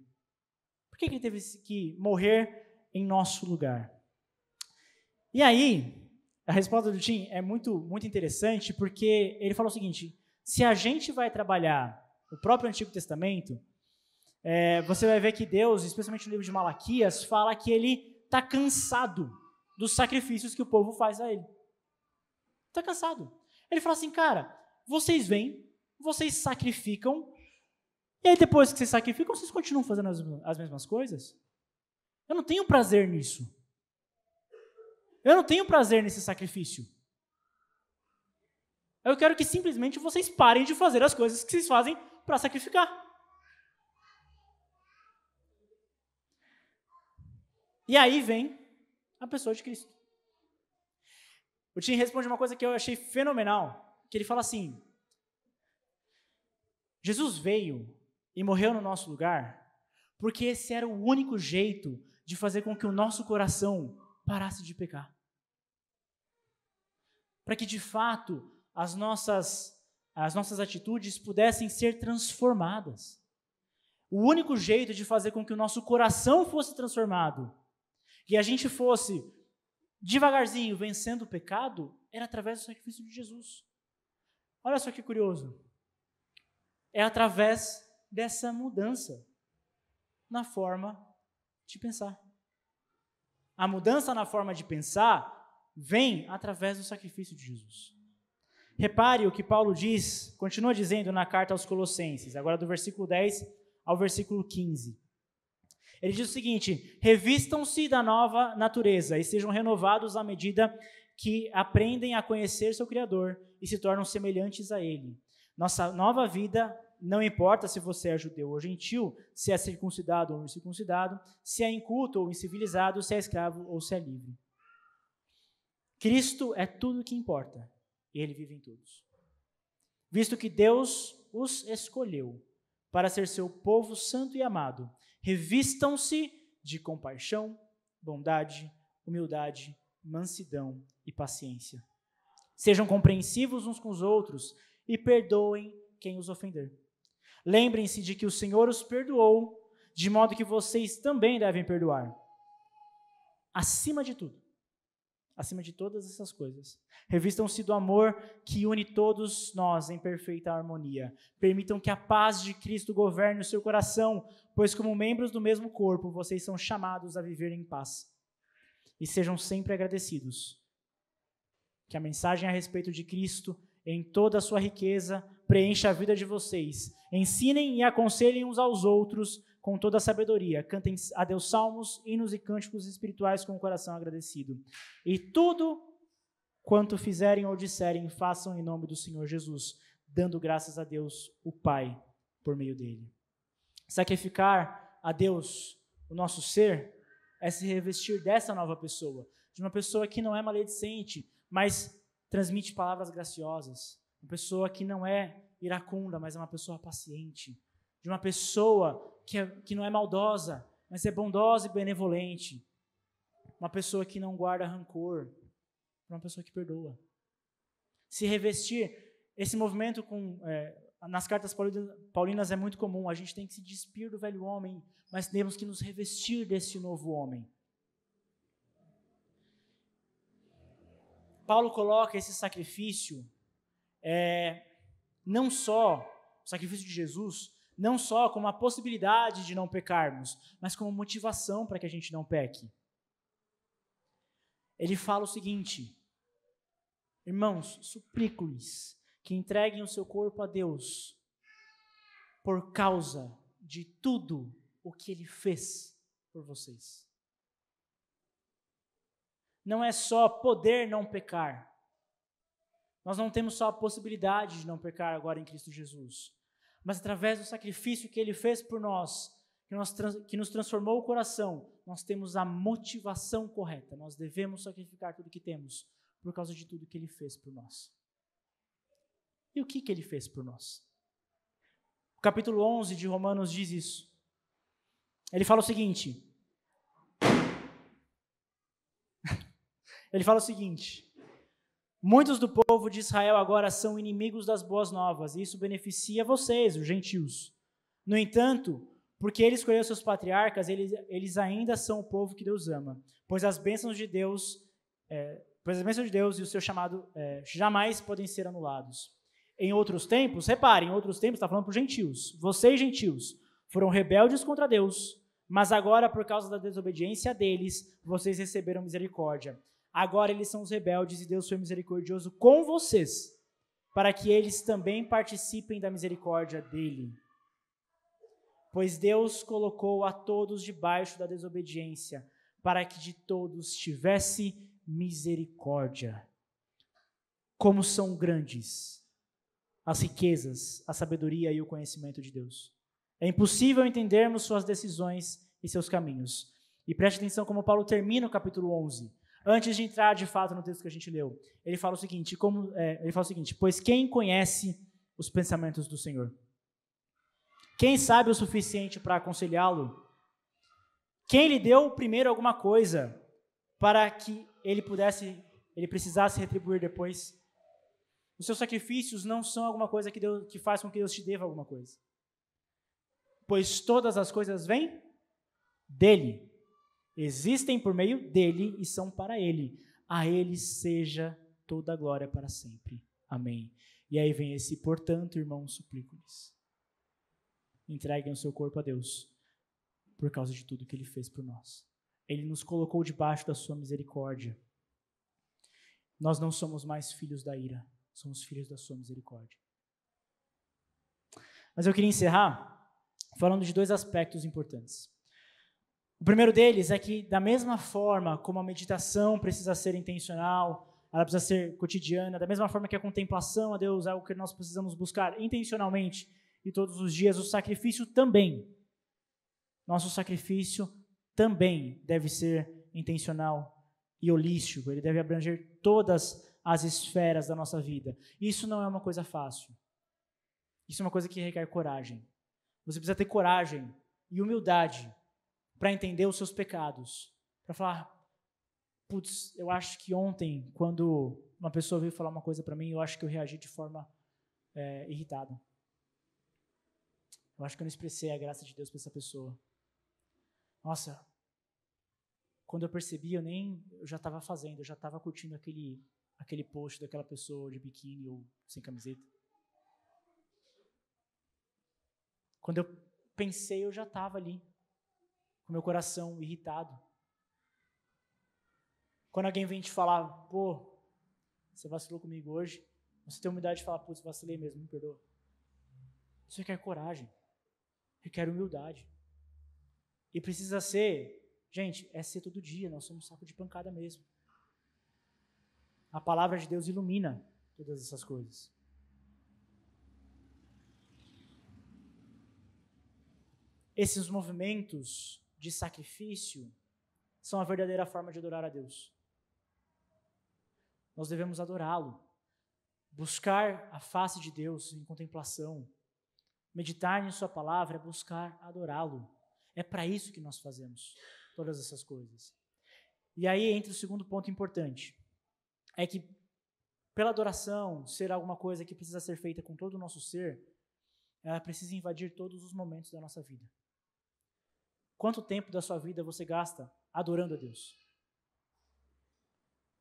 Por que ele teve que morrer em nosso lugar? E aí, a resposta do Tim é muito, muito interessante, porque ele falou o seguinte, se a gente vai trabalhar o próprio Antigo Testamento, você vai ver que Deus, especialmente no livro de Malaquias, fala que ele está cansado dos sacrifícios que o povo faz a ele. Está cansado. Ele fala assim, cara, vocês vêm, vocês sacrificam, e aí depois que vocês sacrificam, vocês continuam fazendo as mesmas coisas? Eu não tenho prazer nisso. Eu não tenho prazer nesse sacrifício. Eu quero que simplesmente vocês parem de fazer as coisas que vocês fazem para sacrificar. E aí vem a pessoa de Cristo. O Tim responde uma coisa que eu achei fenomenal, que ele fala assim, Jesus veio e morreu no nosso lugar, porque esse era o único jeito de fazer com que o nosso coração parasse de pecar. Para que, de fato, as nossas atitudes pudessem ser transformadas. O único jeito de fazer com que o nosso coração fosse transformado e a gente fosse devagarzinho vencendo o pecado era através do sacrifício de Jesus. Olha só que curioso. É através dessa mudança na forma de pensar. A mudança na forma de pensar vem através do sacrifício de Jesus. Repare o que Paulo diz, continua dizendo na carta aos Colossenses, agora do versículo 10 ao versículo 15. Ele diz o seguinte, revistam-se da nova natureza e sejam renovados à medida que aprendem a conhecer seu Criador e se tornam semelhantes a Ele. Nossa nova vida, não importa se você é judeu ou gentil, se é circuncidado ou incircuncidado, se é inculto ou incivilizado, se é escravo ou se é livre. Cristo é tudo o que importa e Ele vive em todos. Visto que Deus os escolheu para ser seu povo santo e amado, revistam-se de compaixão, bondade, humildade, mansidão e paciência. Sejam compreensivos uns com os outros e perdoem quem os ofender. Lembrem-se de que o Senhor os perdoou, de modo que vocês também devem perdoar. Acima de tudo, acima de todas essas coisas, revistam-se do amor que une todos nós em perfeita harmonia. Permitam que a paz de Cristo governe o seu coração, pois como membros do mesmo corpo, vocês são chamados a viver em paz. E sejam sempre agradecidos. Que a mensagem a respeito de Cristo, em toda a sua riqueza, preencha a vida de vocês. Ensinem e aconselhem uns aos outros com toda a sabedoria. Cantem a Deus salmos, hinos e cânticos espirituais com o coração agradecido. E tudo quanto fizerem ou disserem, façam em nome do Senhor Jesus, dando graças a Deus, o Pai, por meio dele. Sacrificar a Deus o nosso ser é se revestir dessa nova pessoa, de uma pessoa que não é maledicente, mas transmite palavras graciosas, uma pessoa que não é iracunda, mas é uma pessoa paciente, de uma pessoa que não é maldosa, mas é bondosa e benevolente, uma pessoa que não guarda rancor, uma pessoa que perdoa. Se revestir, esse movimento nas cartas paulinas é muito comum, a gente tem que se despir do velho homem, mas temos que nos revestir desse novo homem. Paulo coloca esse sacrifício, não só, o sacrifício de Jesus, não só como a possibilidade de não pecarmos, mas como motivação para que a gente não peque. Ele fala o seguinte: irmãos, suplico-lhes que entreguem o seu corpo a Deus por causa de tudo o que Ele fez por vocês. Não é só poder não pecar. Nós não temos só a possibilidade de não pecar agora em Cristo Jesus, mas através do sacrifício que Ele fez por nós, que nos transformou o coração, nós temos a motivação correta. Nós devemos sacrificar tudo que temos por causa de tudo que Ele fez por nós. E o que Ele fez por nós? O capítulo 11 de Romanos diz isso. Ele fala o seguinte, muitos do povo de Israel agora são inimigos das boas novas, e isso beneficia vocês, os gentios. No entanto, porque Ele escolheu seus patriarcas, eles ainda são o povo que Deus ama, pois as bênçãos de Deus e o seu chamado jamais podem ser anulados. Em outros tempos, reparem, em outros tempos está falando para os gentios, vocês gentios foram rebeldes contra Deus, mas agora por causa da desobediência deles, vocês receberam misericórdia. Agora eles são os rebeldes e Deus foi misericordioso com vocês, para que eles também participem da misericórdia dele. Pois Deus colocou a todos debaixo da desobediência, para que de todos tivesse misericórdia. Como são grandes as riquezas, a sabedoria e o conhecimento de Deus. É impossível entendermos suas decisões e seus caminhos. E preste atenção como Paulo termina o capítulo 11. Antes de entrar de fato no texto que a gente leu, ele fala o seguinte, pois quem conhece os pensamentos do Senhor? Quem sabe o suficiente para aconselhá-lo? Quem lhe deu primeiro alguma coisa para que ele precisasse retribuir depois? Os seus sacrifícios não são alguma coisa que faz com que Deus te deva alguma coisa. Pois todas as coisas vêm dele. Existem por meio dele e são para ele. A ele seja toda a glória para sempre. Amém. E aí vem esse, portanto, irmãos, suplico-lhes. Entreguem o seu corpo a Deus, por causa de tudo que Ele fez por nós. Ele nos colocou debaixo da sua misericórdia. Nós não somos mais filhos da ira, somos filhos da sua misericórdia. Mas eu queria encerrar falando de dois aspectos importantes. O primeiro deles é que, da mesma forma como a meditação precisa ser intencional, ela precisa ser cotidiana, da mesma forma que a contemplação a Deus é algo que nós precisamos buscar intencionalmente e todos os dias, o sacrifício também. Nosso sacrifício também deve ser intencional e holístico, ele deve abranger todas as esferas da nossa vida. Isso não é uma coisa fácil. Isso é uma coisa que requer coragem. Você precisa ter coragem e humildade para entender os seus pecados, para falar, putz, eu acho que ontem, quando uma pessoa veio falar uma coisa para mim, eu acho que eu reagi de forma irritada. Eu acho que eu não expressei a graça de Deus para essa pessoa. Nossa, quando eu percebi, eu já estava fazendo, eu já estava curtindo aquele post daquela pessoa de biquíni ou sem camiseta. Quando eu pensei, eu já estava ali, com meu coração irritado. Quando alguém vem te falar, pô, você vacilou comigo hoje, você tem a humildade de falar, putz, vacilei mesmo, me perdoa. Isso requer coragem, requer humildade. E precisa ser, gente, ser todo dia, nós somos um saco de pancada mesmo. A palavra de Deus ilumina todas essas coisas. Esses movimentos de sacrifício são a verdadeira forma de adorar a Deus. Nós devemos adorá-lo, buscar a face de Deus em contemplação, meditar em sua palavra é buscar adorá-lo. É para isso que nós fazemos todas essas coisas. E aí entra o segundo ponto importante, é que pela adoração ser alguma coisa que precisa ser feita com todo o nosso ser, ela precisa invadir todos os momentos da nossa vida. Quanto tempo da sua vida você gasta adorando a Deus?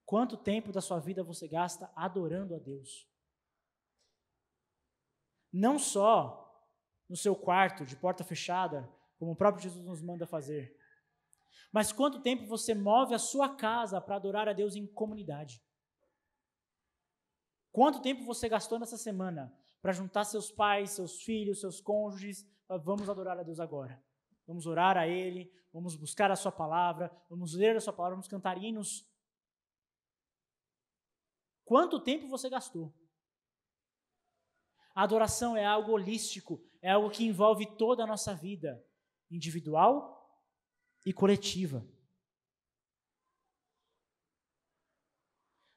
Quanto tempo da sua vida você gasta adorando a Deus? Não só no seu quarto, de porta fechada, como o próprio Jesus nos manda fazer, mas quanto tempo você move a sua casa para adorar a Deus em comunidade? Quanto tempo você gastou nessa semana para juntar seus pais, seus filhos, seus cônjuges, vamos adorar a Deus agora? Vamos orar a Ele, vamos buscar a sua palavra, vamos ler a sua palavra, vamos cantar hinos. Quanto tempo você gastou? A adoração é algo holístico, é algo que envolve toda a nossa vida, individual e coletiva.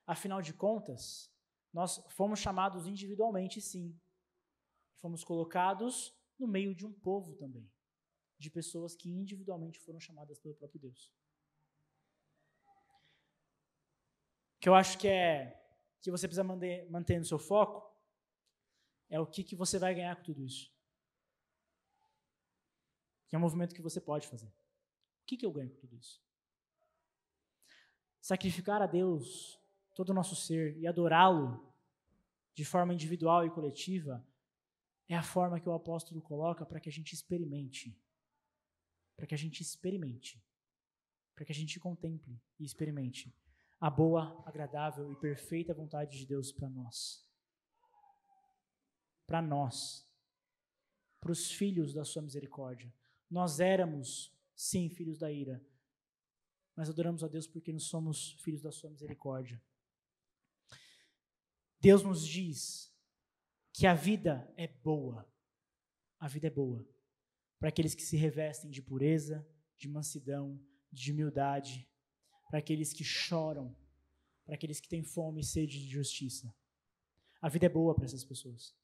Afinal de contas, nós fomos chamados individualmente, sim. Fomos colocados no meio de um povo também, de pessoas que individualmente foram chamadas pelo próprio Deus. O que eu acho que você precisa manter no seu foco é o que você vai ganhar com tudo isso. Que é um movimento que você pode fazer. O que eu ganho com tudo isso? Sacrificar a Deus todo o nosso ser e adorá-lo de forma individual e coletiva é a forma que o apóstolo coloca para que a gente experimente. Para que a gente contemple e experimente a boa, agradável e perfeita vontade de Deus para nós. Para nós, para os filhos da sua misericórdia. Nós éramos, sim, filhos da ira, mas adoramos a Deus porque nós somos filhos da sua misericórdia. Deus nos diz que a vida é boa. A vida é boa para aqueles que se revestem de pureza, de mansidão, de humildade, para aqueles que choram, para aqueles que têm fome e sede de justiça. A vida é boa para essas pessoas.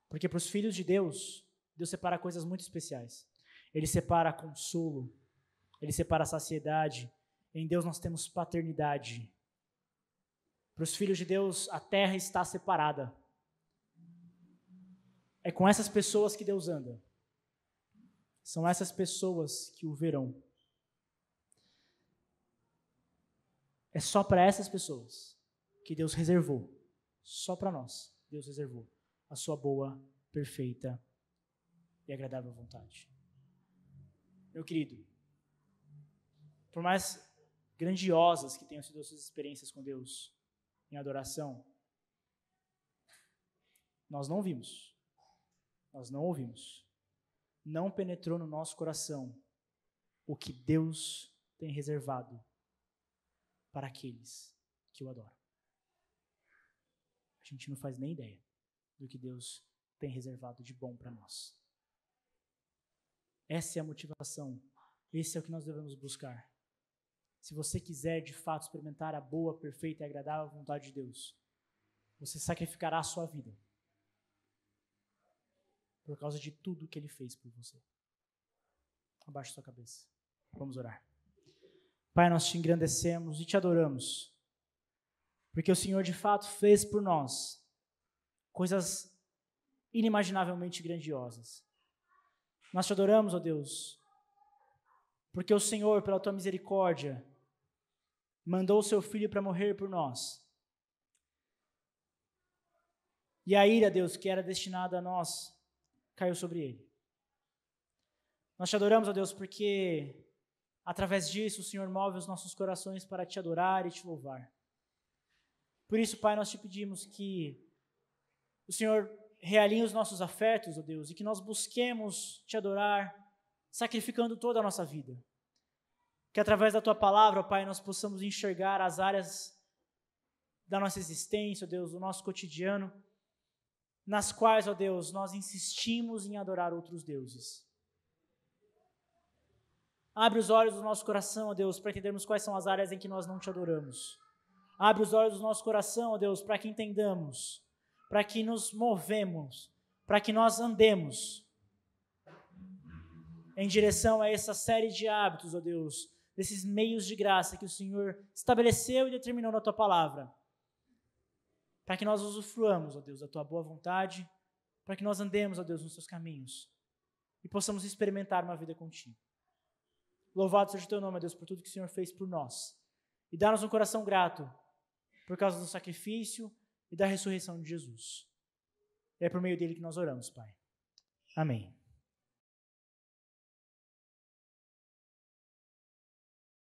Porque para os filhos de Deus, Deus separa coisas muito especiais. Ele separa consolo, Ele separa saciedade. Em Deus nós temos paternidade. Para os filhos de Deus, a terra está separada. É com essas pessoas que Deus anda. São essas pessoas que o verão. É só para essas pessoas que Deus reservou. Só para nós, Deus reservou a sua boa, perfeita e agradável vontade. Meu querido, por mais grandiosas que tenham sido as suas experiências com Deus em adoração, nós não vimos, nós não ouvimos, não penetrou no nosso coração o que Deus tem reservado para aqueles que o adoram. A gente não faz nem ideia do que Deus tem reservado de bom para nós. Essa é a motivação, esse é o que nós devemos buscar. Se você quiser de fato experimentar a boa, perfeita e agradável vontade de Deus, você sacrificará a sua vida por causa de tudo que Ele fez por você. Abaixe sua cabeça. Vamos orar. Pai, nós te engrandecemos e te adoramos, porque o Senhor de fato fez por nós coisas inimaginavelmente grandiosas. Nós te adoramos, ó Deus, porque o Senhor, pela tua misericórdia, mandou o seu Filho para morrer por nós. E a ira, Deus, que era destinada a nós, caiu sobre ele. Nós te adoramos, ó Deus, porque através disso o Senhor move os nossos corações para te adorar e te louvar. Por isso, Pai, nós te pedimos que o Senhor realinhe os nossos afetos, ó Deus, e que nós busquemos te adorar, sacrificando toda a nossa vida. Que através da tua palavra, ó Pai, nós possamos enxergar as áreas da nossa existência, ó Deus, do nosso cotidiano, nas quais, ó Deus, nós insistimos em adorar outros deuses. Abre os olhos do nosso coração, ó Deus, para entendermos quais são as áreas em que nós não te adoramos. Abre os olhos do nosso coração, ó Deus, para que entendamos, para que nos movemos, para que nós andemos em direção a essa série de hábitos, ó Deus, desses meios de graça que o Senhor estabeleceu e determinou na tua palavra, para que nós usufruamos, ó Deus, da tua boa vontade, para que nós andemos, ó Deus, nos teus caminhos e possamos experimentar uma vida contigo. Louvado seja o teu nome, ó Deus, por tudo que o Senhor fez por nós. E dá-nos um coração grato por causa do sacrifício e da ressurreição de Jesus. É por meio dele que nós oramos, Pai. Amém.